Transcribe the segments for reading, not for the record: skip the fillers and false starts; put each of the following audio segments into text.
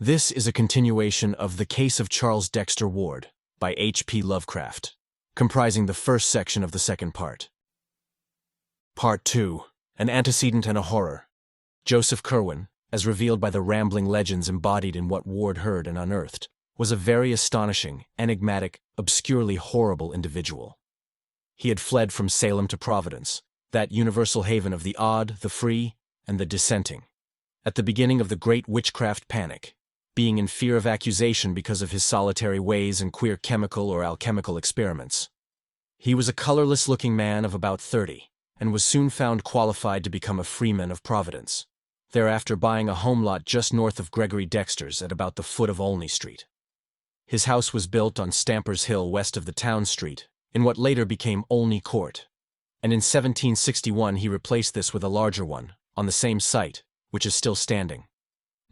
This is a continuation of The Case of Charles Dexter Ward by H.P. Lovecraft, comprising the first section of the second part. Part 2. An Antecedent and a Horror. Joseph Curwen, as revealed by the rambling legends embodied in what Ward heard and unearthed, was a very astonishing, enigmatic, obscurely horrible individual. He had fled from Salem to Providence, that universal haven of the odd, the free, and the dissenting, at the beginning of the great witchcraft panic, being in fear of accusation because of his solitary ways and queer chemical or alchemical experiments. He was a colorless-looking man of about 30, and was soon found qualified to become a freeman of Providence, thereafter buying a home lot just north of Gregory Dexter's at about the foot of Olney Street. His house was built on Stamper's Hill west of the town street, in what later became Olney Court, and in 1761 he replaced this with a larger one, on the same site, which is still standing.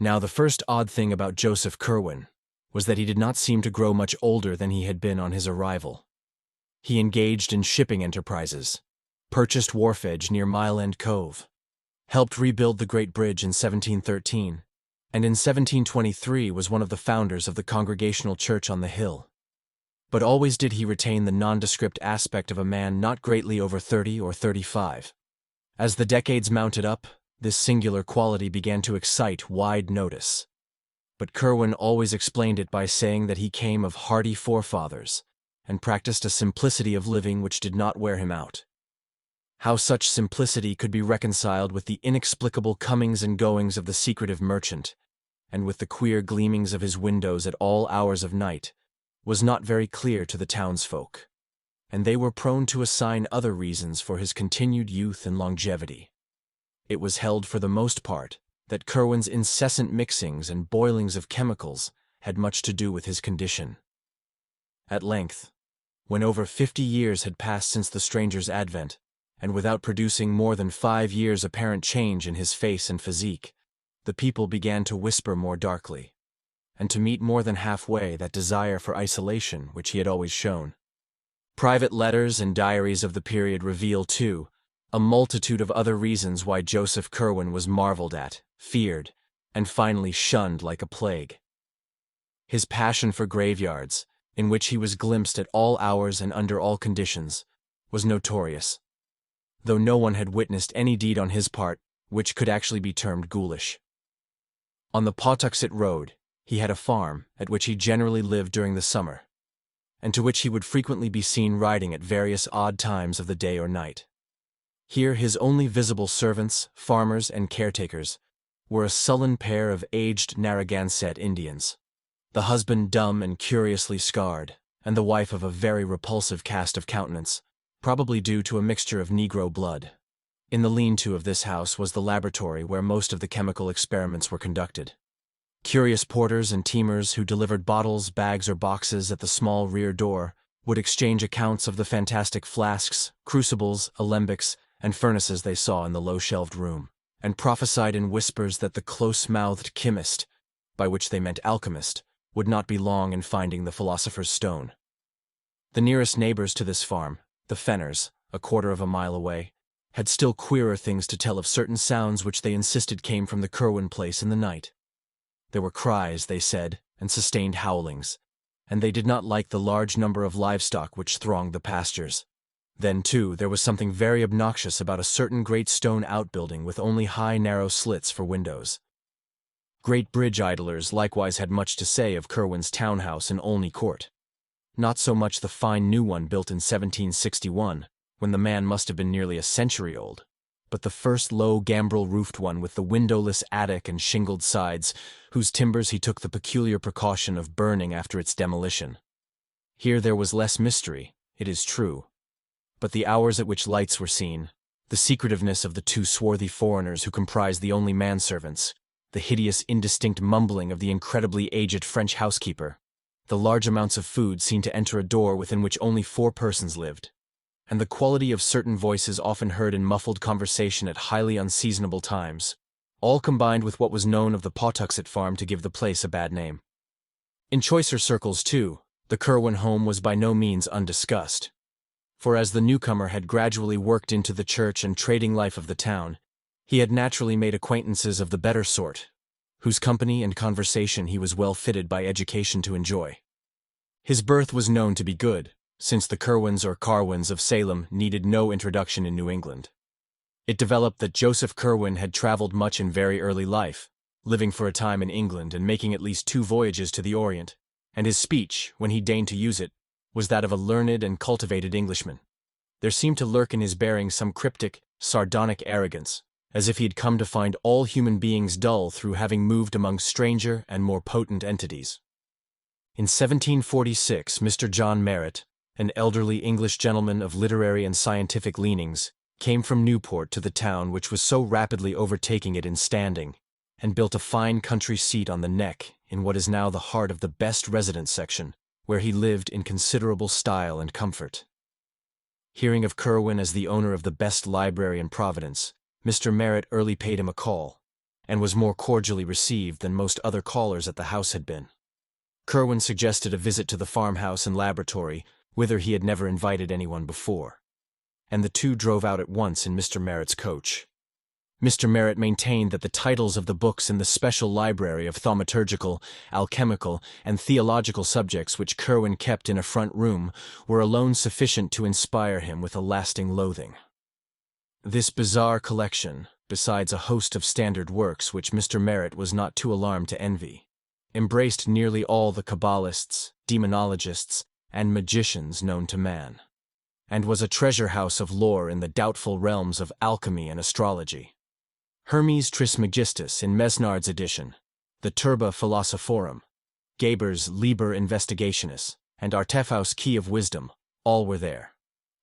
Now, the first odd thing about Joseph Curwen was that he did not seem to grow much older than he had been on his arrival. He engaged in shipping enterprises, purchased wharf edge near Mile End Cove, helped rebuild the Great Bridge in 1713, and in 1723 was one of the founders of the Congregational Church on the Hill. But always did he retain the nondescript aspect of a man not greatly over 30 or 35. As the decades mounted up, this singular quality began to excite wide notice. But Curwen always explained it by saying that he came of hardy forefathers, and practiced a simplicity of living which did not wear him out. How such simplicity could be reconciled with the inexplicable comings and goings of the secretive merchant, and with the queer gleamings of his windows at all hours of night, was not very clear to the townsfolk, and they were prone to assign other reasons for his continued youth and longevity. It was held for the most part that Curwen's incessant mixings and boilings of chemicals had much to do with his condition. At length, when over 50 years had passed since the stranger's advent, and without producing more than 5 years' apparent change in his face and physique, the people began to whisper more darkly, and to meet more than halfway that desire for isolation which he had always shown. Private letters and diaries of the period reveal, too, a multitude of other reasons why Joseph Curwen was marveled at, feared, and finally shunned like a plague. His passion for graveyards, in which he was glimpsed at all hours and under all conditions, was notorious, though no one had witnessed any deed on his part which could actually be termed ghoulish. On the Pawtuxet Road, he had a farm at which he generally lived during the summer, and to which he would frequently be seen riding at various odd times of the day or night. Here his only visible servants, farmers, and caretakers were a sullen pair of aged Narragansett Indians, the husband dumb and curiously scarred, and the wife of a very repulsive cast of countenance, probably due to a mixture of Negro blood. In the lean-to of this house was the laboratory where most of the chemical experiments were conducted. Curious porters and teamers who delivered bottles, bags, or boxes at the small rear door would exchange accounts of the fantastic flasks, crucibles, alembics, and furnaces they saw in the low-shelved room, and prophesied in whispers that the close-mouthed chemist, by which they meant alchemist, would not be long in finding the philosopher's stone. The nearest neighbors to this farm, the Fenners, a quarter of a mile away, had still queerer things to tell of certain sounds which they insisted came from the Curwen place in the night. There were cries, they said, and sustained howlings, and they did not like the large number of livestock which thronged the pastures. Then, too, there was something very obnoxious about a certain great stone outbuilding with only high, narrow slits for windows. Great Bridge idlers likewise had much to say of Curwen's townhouse in Olney Court. Not so much the fine new one built in 1761, when the man must have been nearly a century old, but the first low gambrel-roofed one with the windowless attic and shingled sides, whose timbers he took the peculiar precaution of burning after its demolition. Here there was less mystery, it is true, but the hours at which lights were seen, the secretiveness of the 2 swarthy foreigners who comprised the only manservants, the hideous indistinct mumbling of the incredibly aged French housekeeper, the large amounts of food seen to enter a door within which only 4 persons lived, and the quality of certain voices often heard in muffled conversation at highly unseasonable times, all combined with what was known of the Pawtuxet farm to give the place a bad name. In choicer circles, too, the Curwen home was by no means undiscussed, for as the newcomer had gradually worked into the church and trading life of the town, he had naturally made acquaintances of the better sort, whose company and conversation he was well fitted by education to enjoy. His birth was known to be good, since the Curwens or Carwins of Salem needed no introduction in New England. It developed that Joseph Curwen had traveled much in very early life, living for a time in England and making at least 2 voyages to the Orient, and his speech, when he deigned to use it, was that of a learned and cultivated Englishman. There seemed to lurk in his bearing some cryptic, sardonic arrogance, as if he had come to find all human beings dull through having moved among stranger and more potent entities. In 1746, Mr. John Merritt, an elderly English gentleman of literary and scientific leanings, came from Newport to the town which was so rapidly overtaking it in standing, and built a fine country seat on the Neck in what is now the heart of the best residence section, where he lived in considerable style and comfort. Hearing of Curwen as the owner of the best library in Providence, Mr. Merritt early paid him a call, and was more cordially received than most other callers at the house had been. Curwen suggested a visit to the farmhouse and laboratory, whither he had never invited anyone before, and the two drove out at once in Mr. Merritt's coach. Mr. Merritt maintained that the titles of the books in the special library of thaumaturgical, alchemical, and theological subjects which Curwen kept in a front room were alone sufficient to inspire him with a lasting loathing. This bizarre collection, besides a host of standard works which Mr. Merritt was not too alarmed to envy, embraced nearly all the Kabbalists, demonologists, and magicians known to man, and was a treasure house of lore in the doubtful realms of alchemy and astrology. Hermes Trismegistus in Mesnard's edition, the Turba Philosophorum, Geber's Liber Investigationis, and Artephaus' Key of Wisdom, all were there,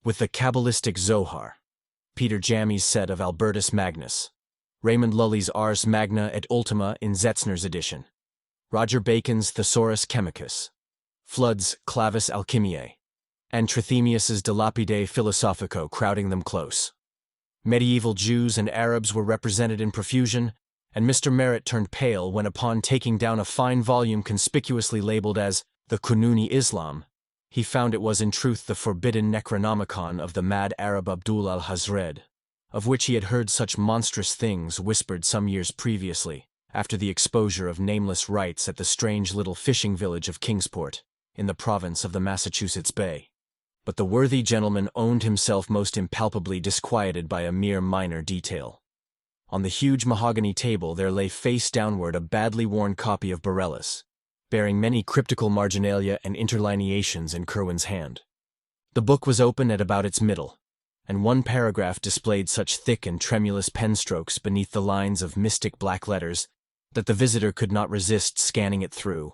with the Kabbalistic Zohar, Peter Jammy's set of Albertus Magnus, Raymond Lully's Ars Magna et Ultima in Zetzner's edition, Roger Bacon's Thesaurus Chemicus, Flood's Clavis Alchemiae, and Trithemius's De Lapide Philosophico crowding them close. Medieval Jews and Arabs were represented in profusion, and Mr. Merritt turned pale when, upon taking down a fine volume conspicuously labeled as the Kununi Islam, he found it was in truth the forbidden Necronomicon of the mad Arab Abdul al-Hazred, of which he had heard such monstrous things whispered some years previously, after the exposure of nameless rites at the strange little fishing village of Kingsport, in the province of the Massachusetts Bay. But the worthy gentleman owned himself most impalpably disquieted by a mere minor detail. On the huge mahogany table there lay face downward a badly worn copy of Borellus, bearing many cryptical marginalia and interlineations in Curwen's hand. The book was open at about its middle, and one paragraph displayed such thick and tremulous pen strokes beneath the lines of mystic black letters that the visitor could not resist scanning it through.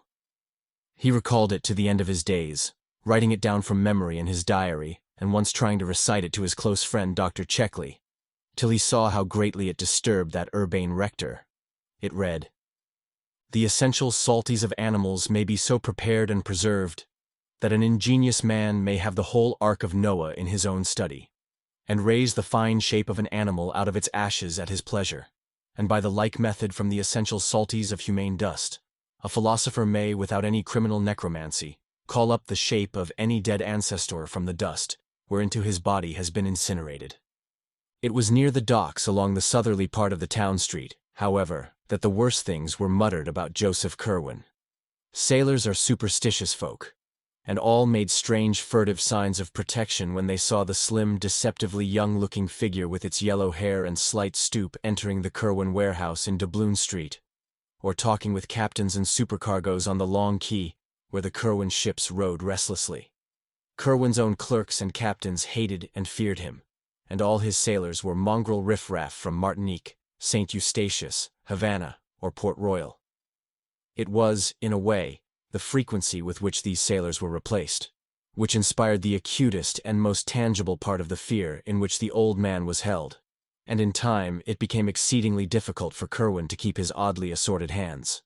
He recalled it to the end of his days, writing it down from memory in his diary, and once trying to recite it to his close friend Dr. Checkley, till he saw how greatly it disturbed that urbane rector. It read, "The essential salties of animals may be so prepared and preserved that an ingenious man may have the whole ark of Noah in his own study, and raise the fine shape of an animal out of its ashes at his pleasure, and by the like method from the essential salties of humane dust, a philosopher may, without any criminal necromancy, call up the shape of any dead ancestor from the dust whereinto his body has been incinerated." It was near the docks along the southerly part of the town street, however, that the worst things were muttered about Joseph Curwen. Sailors are superstitious folk, and all made strange furtive signs of protection when they saw the slim, deceptively young-looking figure with its yellow hair and slight stoop entering the Curwen warehouse in Doubloon Street, or talking with captains and supercargoes on the Long Quay, where the Curwen ships rode restlessly. Curwen's own clerks and captains hated and feared him, and all his sailors were mongrel riffraff from Martinique, St. Eustatius, Havana, or Port Royal. It was, in a way, the frequency with which these sailors were replaced, which inspired the acutest and most tangible part of the fear in which the old man was held, and in time it became exceedingly difficult for Curwen to keep his oddly assorted hands.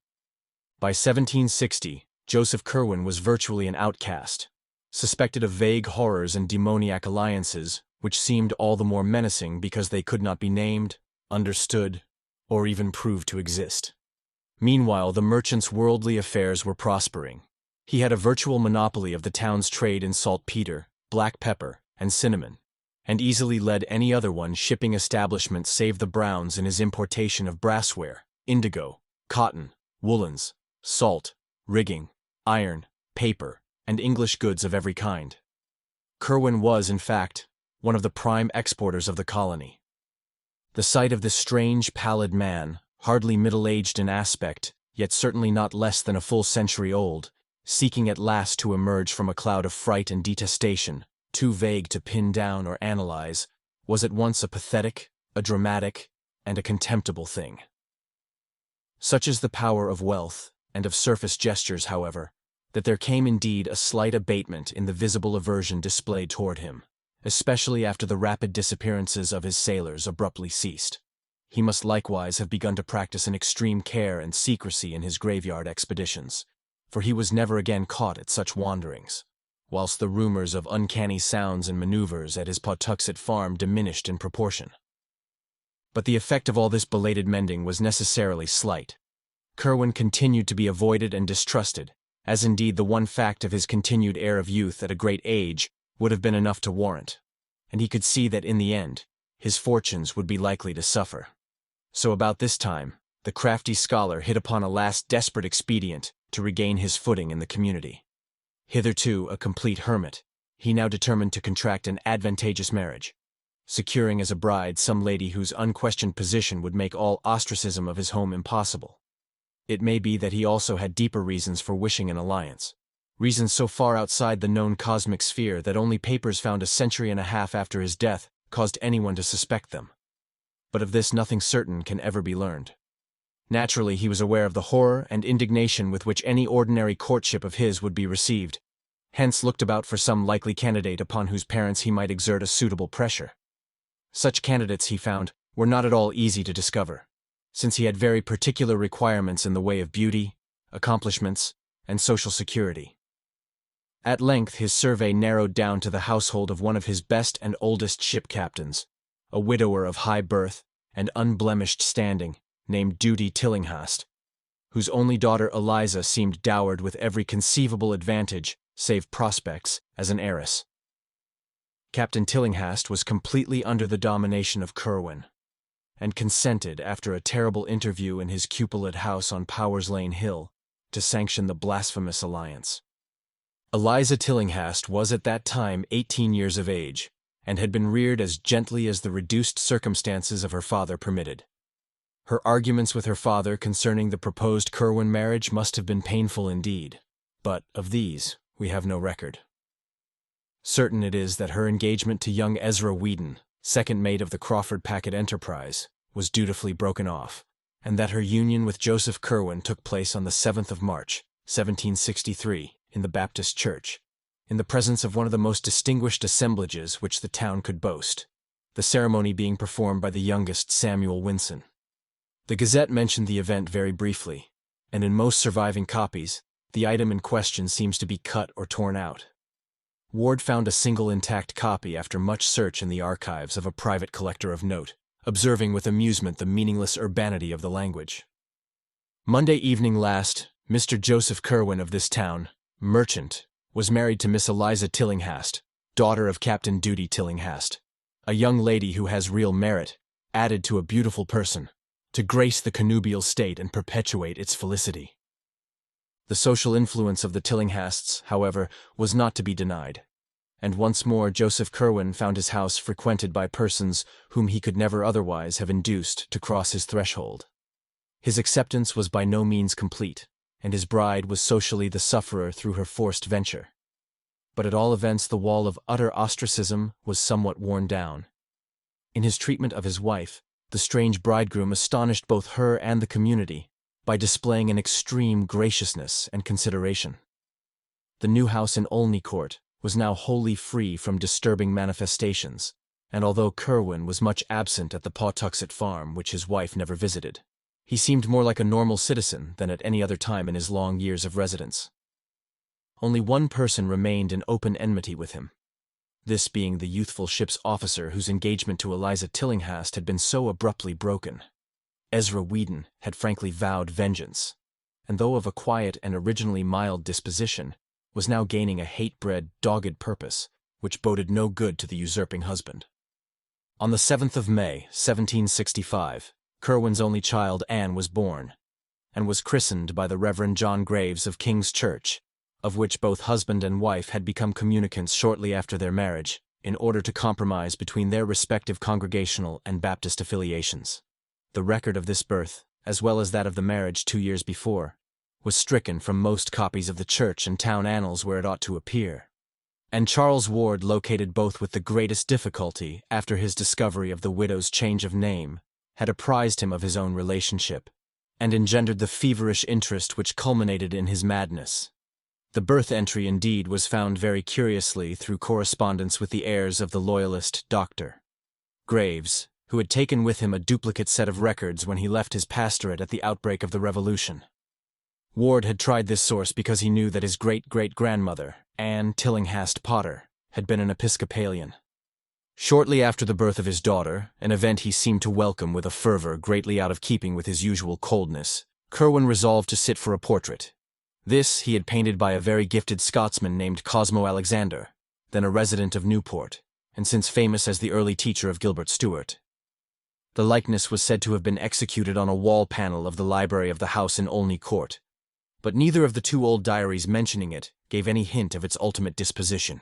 By 1760, Joseph Curwen was virtually an outcast, suspected of vague horrors and demoniac alliances, which seemed all the more menacing because they could not be named, understood, or even proved to exist. Meanwhile, the merchant's worldly affairs were prospering. He had a virtual monopoly of the town's trade in saltpeter, black pepper, and cinnamon, and easily led any other one shipping establishment save the Browns in his importation of brassware, indigo, cotton, woolens, salt, rigging, iron, paper, and English goods of every kind. Curwen was, in fact, one of the prime exporters of the colony. The sight of this strange, pallid man, hardly middle-aged in aspect, yet certainly not less than a full century old, seeking at last to emerge from a cloud of fright and detestation, too vague to pin down or analyze, was at once a pathetic, a dramatic, and a contemptible thing. Such is the power of wealth, and of surface gestures, however, that there came indeed a slight abatement in the visible aversion displayed toward him, especially after the rapid disappearances of his sailors abruptly ceased. He must likewise have begun to practice an extreme care and secrecy in his graveyard expeditions, for he was never again caught at such wanderings, whilst the rumors of uncanny sounds and maneuvers at his Pawtuxet farm diminished in proportion. But the effect of all this belated mending was necessarily slight. Curwen continued to be avoided and distrusted, as indeed the one fact of his continued air of youth at a great age would have been enough to warrant, and he could see that in the end his fortunes would be likely to suffer. So about this time, the crafty scholar hit upon a last desperate expedient to regain his footing in the community. Hitherto a complete hermit, he now determined to contract an advantageous marriage, securing as a bride some lady whose unquestioned position would make all ostracism of his home impossible. It may be that he also had deeper reasons for wishing an alliance, reasons so far outside the known cosmic sphere that only papers found a century and a half after his death caused anyone to suspect them. But of this nothing certain can ever be learned. Naturally, he was aware of the horror and indignation with which any ordinary courtship of his would be received, hence looked about for some likely candidate upon whose parents he might exert a suitable pressure. Such candidates, he found, were not at all easy to discover, since he had very particular requirements in the way of beauty, accomplishments, and social security. At length his survey narrowed down to the household of one of his best and oldest ship captains, a widower of high birth and unblemished standing, named Duty Tillinghast, whose only daughter Eliza seemed dowered with every conceivable advantage, save prospects, as an heiress. Captain Tillinghast was completely under the domination of Curwen, and consented, after a terrible interview in his cupolaed house on Powers Lane Hill, to sanction the blasphemous alliance. Eliza Tillinghast was at that time 18 years of age, and had been reared as gently as the reduced circumstances of her father permitted. Her arguments with her father concerning the proposed Curwen marriage must have been painful indeed, but of these we have no record. Certain it is that her engagement to young Ezra Whedon, second mate of the Crawford Packet Enterprise, was dutifully broken off, and that her union with Joseph Curwen took place on the 7th of March, 1763, in the Baptist Church, in the presence of one of the most distinguished assemblages which the town could boast, the ceremony being performed by the youngest Samuel Winson. The Gazette mentioned the event very briefly, and in most surviving copies, the item in question seems to be cut or torn out. Ward found a single intact copy after much search in the archives of a private collector of note, observing with amusement the meaningless urbanity of the language. Monday evening last, Mr. Joseph Curwen of this town, merchant, was married to Miss Eliza Tillinghast, daughter of Captain Duty Tillinghast, a young lady who has real merit, added to a beautiful person, to grace the connubial state and perpetuate its felicity. The social influence of the Tillinghasts, however, was not to be denied, and once more Joseph Curwen found his house frequented by persons whom he could never otherwise have induced to cross his threshold. His acceptance was by no means complete, and his bride was socially the sufferer through her forced venture. But at all events the wall of utter ostracism was somewhat worn down. In his treatment of his wife, the strange bridegroom astonished both her and the community by displaying an extreme graciousness and consideration. The new house in Olney Court was now wholly free from disturbing manifestations, and although Curwen was much absent at the Pawtuxet farm, which his wife never visited, he seemed more like a normal citizen than at any other time in his long years of residence. Only one person remained in open enmity with him, this being the youthful ship's officer whose engagement to Eliza Tillinghast had been so abruptly broken. Ezra Whedon had frankly vowed vengeance, and though of a quiet and originally mild disposition, was now gaining a hate-bred, dogged purpose, which boded no good to the usurping husband. On the 7th of May, 1765, Curwen's only child, Anne, was born, and was christened by the Reverend John Graves of King's Church, of which both husband and wife had become communicants shortly after their marriage, in order to compromise between their respective Congregational and Baptist affiliations. The record of this birth, as well as that of the marriage 2 years before, was stricken from most copies of the church and town annals where it ought to appear, and Charles Ward located both with the greatest difficulty after his discovery of the widow's change of name had apprised him of his own relationship, and engendered the feverish interest which culminated in his madness. The birth entry, indeed, was found very curiously through correspondence with the heirs of the loyalist Dr. Graves, who had taken with him a duplicate set of records when he left his pastorate at the outbreak of the Revolution. Ward had tried this source because he knew that his great-great-grandmother, Anne Tillinghast Potter, had been an Episcopalian. Shortly after the birth of his daughter, an event he seemed to welcome with a fervor greatly out of keeping with his usual coldness, Curwen resolved to sit for a portrait. This he had painted by a very gifted Scotsman named Cosmo Alexander, then a resident of Newport, and since famous as the early teacher of Gilbert Stuart. The likeness was said to have been executed on a wall panel of the library of the house in Olney Court, but neither of the 2 old diaries mentioning it gave any hint of its ultimate disposition.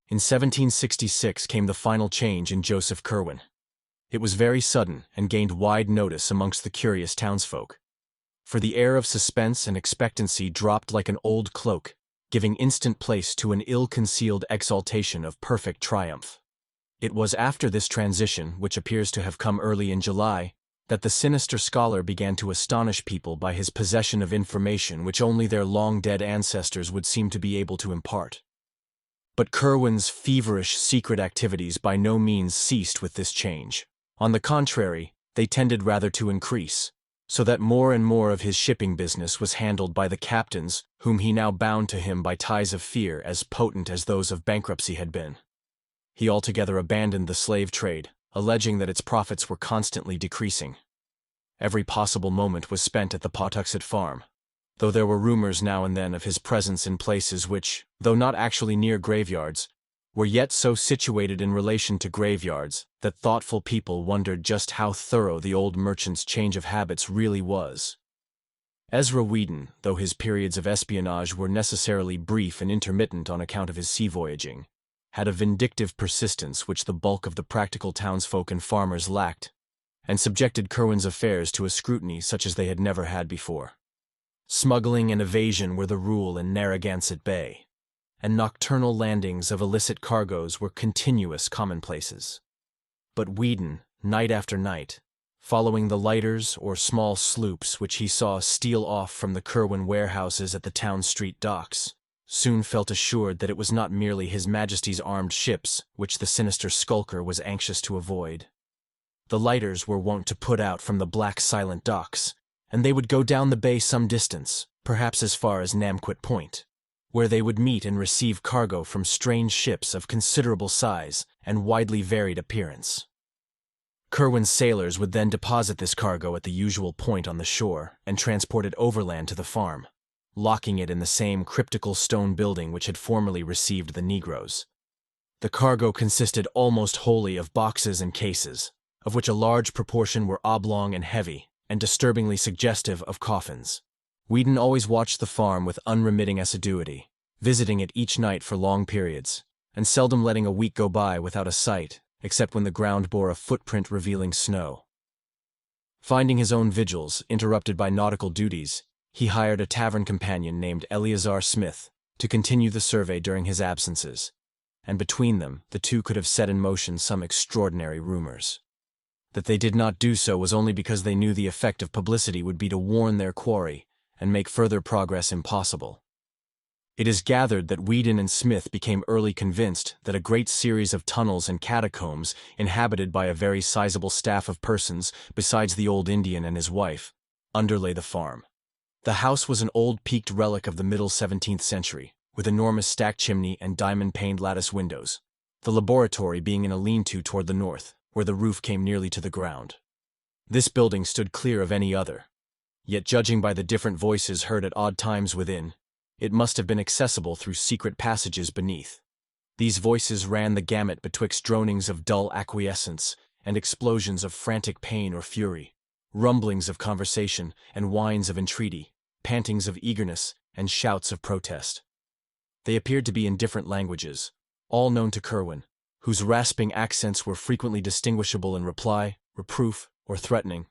In 1766 came the final change in Joseph Curwen. It was very sudden and gained wide notice amongst the curious townsfolk, for the air of suspense and expectancy dropped like an old cloak, giving instant place to an ill-concealed exaltation of perfect triumph. It was after this transition, which appears to have come early in July, that the sinister scholar began to astonish people by his possession of information which only their long-dead ancestors would seem to be able to impart. But Curwen's feverish secret activities by no means ceased with this change. On the contrary, they tended rather to increase, so that more and more of his shipping business was handled by the captains whom he now bound to him by ties of fear as potent as those of bankruptcy had been. He altogether abandoned the slave trade, alleging that its profits were constantly decreasing. Every possible moment was spent at the Pawtuxet farm, though there were rumors now and then of his presence in places which, though not actually near graveyards, were yet so situated in relation to graveyards that thoughtful people wondered just how thorough the old merchant's change of habits really was. Ezra Whedon, though his periods of espionage were necessarily brief and intermittent on account of his sea voyaging, had a vindictive persistence which the bulk of the practical townsfolk and farmers lacked, and subjected Curwen's affairs to a scrutiny such as they had never had before. Smuggling and evasion were the rule in Narragansett Bay, and nocturnal landings of illicit cargoes were continuous commonplaces. But Whedon, night after night, following the lighters or small sloops which he saw steal off from the Curwen warehouses at the town street docks, soon felt assured that it was not merely His Majesty's armed ships which the sinister skulker was anxious to avoid. The lighters were wont to put out from the black silent docks, and they would go down the bay some distance, perhaps as far as Namquit Point, where they would meet and receive cargo from strange ships of considerable size and widely varied appearance. Curwen's sailors would then deposit this cargo at the usual point on the shore and transport it overland to the farm, locking it in the same cryptical stone building which had formerly received the Negroes. The cargo consisted almost wholly of boxes and cases, of which a large proportion were oblong and heavy, and disturbingly suggestive of coffins. Whedon always watched the farm with unremitting assiduity, visiting it each night for long periods, and seldom letting a week go by without a sight, except when the ground bore a footprint revealing snow. Finding his own vigils interrupted by nautical duties, he hired a tavern companion named Eleazar Smith to continue the survey during his absences, and between them the two could have set in motion some extraordinary rumors. That they did not do so was only because they knew the effect of publicity would be to warn their quarry and make further progress impossible. It is gathered that Whedon and Smith became early convinced that a great series of tunnels and catacombs, inhabited by a very sizable staff of persons besides the old Indian and his wife, underlay the farm. The house was an old peaked relic of the middle 17th century, with enormous stacked chimney and diamond-paned lattice windows, the laboratory being in a lean-to toward the north, where the roof came nearly to the ground. This building stood clear of any other, yet judging by the different voices heard at odd times within, it must have been accessible through secret passages beneath. These voices ran the gamut betwixt dronings of dull acquiescence and explosions of frantic pain or fury, rumblings of conversation and whines of entreaty, pantings of eagerness and shouts of protest. They appeared to be in different languages, all known to Curwen, whose rasping accents were frequently distinguishable in reply, reproof, or threatening.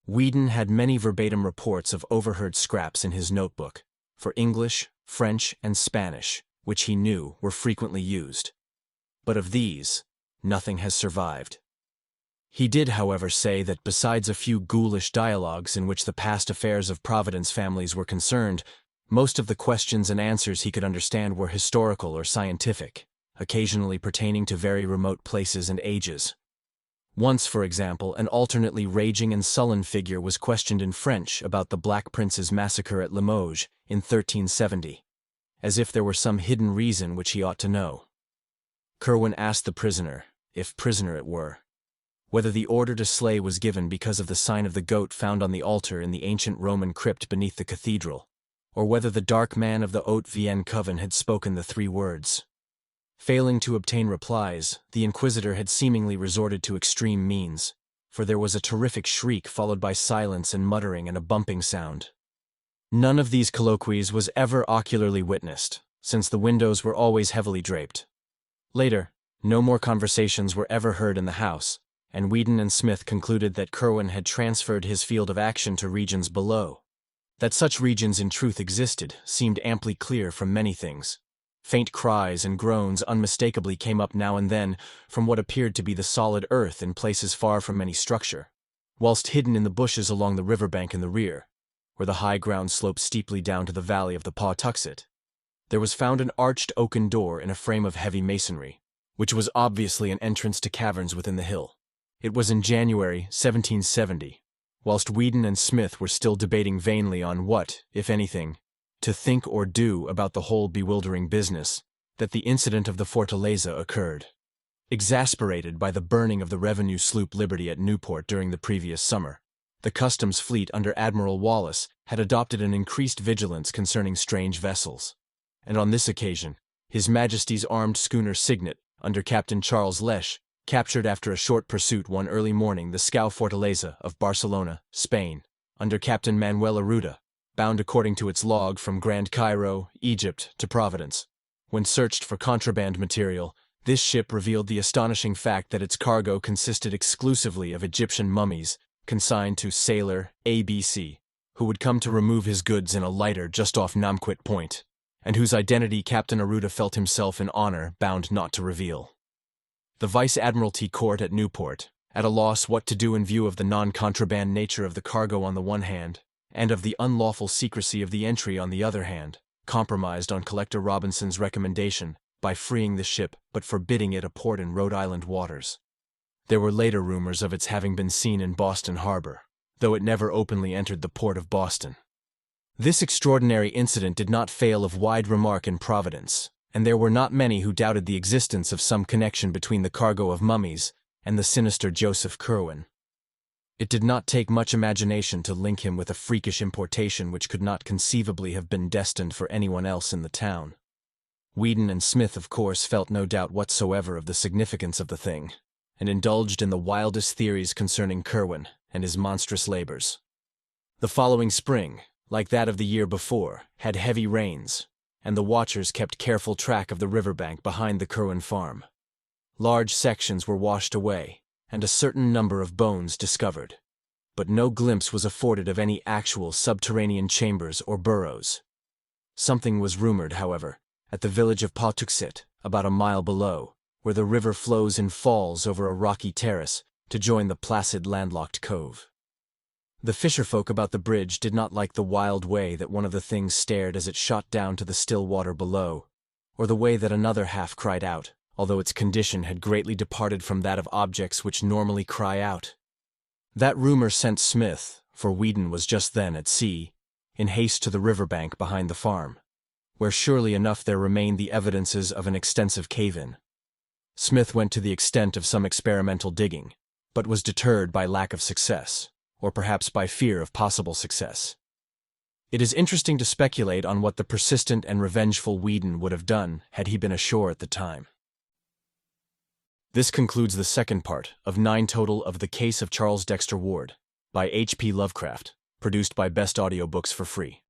Whedon had many verbatim reports of overheard scraps in his notebook, for English, French, and Spanish, which he knew were frequently used. But of these, nothing has survived. He did, however, say that besides a few ghoulish dialogues in which the past affairs of Providence families were concerned, most of the questions and answers he could understand were historical or scientific, occasionally pertaining to very remote places and ages. Once, for example, an alternately raging and sullen figure was questioned in French about the Black Prince's massacre at Limoges in 1370, as if there were some hidden reason which he ought to know. Curwen asked the prisoner, if prisoner it were, whether the order to slay was given because of the sign of the goat found on the altar in the ancient Roman crypt beneath the cathedral, or whether the dark man of the Haute Vienne coven had spoken the 3 words. Failing to obtain replies, the inquisitor had seemingly resorted to extreme means, for there was a terrific shriek followed by silence and muttering and a bumping sound. None of these colloquies was ever ocularly witnessed, since the windows were always heavily draped. Later, no more conversations were ever heard in the house, and Whedon and Smith concluded that Curwen had transferred his field of action to regions below. That such regions in truth existed seemed amply clear from many things. Faint cries and groans unmistakably came up now and then from what appeared to be the solid earth in places far from any structure, whilst hidden in the bushes along the riverbank in the rear, where the high ground sloped steeply down to the valley of the Pawtuxet, there was found an arched oaken door in a frame of heavy masonry, which was obviously an entrance to caverns within the hill. It was in January 1770, whilst Whedon and Smith were still debating vainly on what, if anything, to think or do about the whole bewildering business, that the incident of the Fortaleza occurred. Exasperated by the burning of the revenue sloop Liberty at Newport during the previous summer, the customs fleet under Admiral Wallace had adopted an increased vigilance concerning strange vessels, and on this occasion, His Majesty's armed schooner Signet, under Captain Charles Lesch, captured after a short pursuit one early morning the scow Fortaleza of Barcelona, Spain, under Captain Manuel Arruda, bound according to its log from Grand Cairo, Egypt, to Providence. When searched for contraband material, this ship revealed the astonishing fact that its cargo consisted exclusively of Egyptian mummies, consigned to sailor ABC, who would come to remove his goods in a lighter just off Namquit Point, and whose identity Captain Arruda felt himself in honor bound not to reveal. The Vice-Admiralty Court at Newport, at a loss what to do in view of the non-contraband nature of the cargo on the one hand, and of the unlawful secrecy of the entry on the other hand, compromised on Collector Robinson's recommendation by freeing the ship but forbidding it a port in Rhode Island waters. There were later rumors of its having been seen in Boston Harbor, though it never openly entered the port of Boston. This extraordinary incident did not fail of wide remark in Providence, and there were not many who doubted the existence of some connection between the cargo of mummies and the sinister Joseph Curwen. It did not take much imagination to link him with a freakish importation which could not conceivably have been destined for anyone else in the town. Whedon and Smith, of course, felt no doubt whatsoever of the significance of the thing, and indulged in the wildest theories concerning Curwen and his monstrous labors. The following spring, like that of the year before, had heavy rains, and the watchers kept careful track of the riverbank behind the Curwen farm. Large sections were washed away, and a certain number of bones discovered, but no glimpse was afforded of any actual subterranean chambers or burrows. Something was rumored, however, at the village of Pawtuxet, about a mile below, where the river flows in falls over a rocky terrace to join the placid landlocked cove. The fisherfolk about the bridge did not like the wild way that one of the things stared as it shot down to the still water below, or the way that another half cried out, although its condition had greatly departed from that of objects which normally cry out. That rumor sent Smith, for Whedon was just then at sea, in haste to the riverbank behind the farm, where surely enough there remained the evidences of an extensive cave-in. Smith went to the extent of some experimental digging, but was deterred by lack of success, or perhaps by fear of possible success. It is interesting to speculate on what the persistent and revengeful Whedon would have done had he been ashore at the time. This concludes the second part of 9 total of The Case of Charles Dexter Ward, by H.P. Lovecraft, produced by Best Audiobooks for free.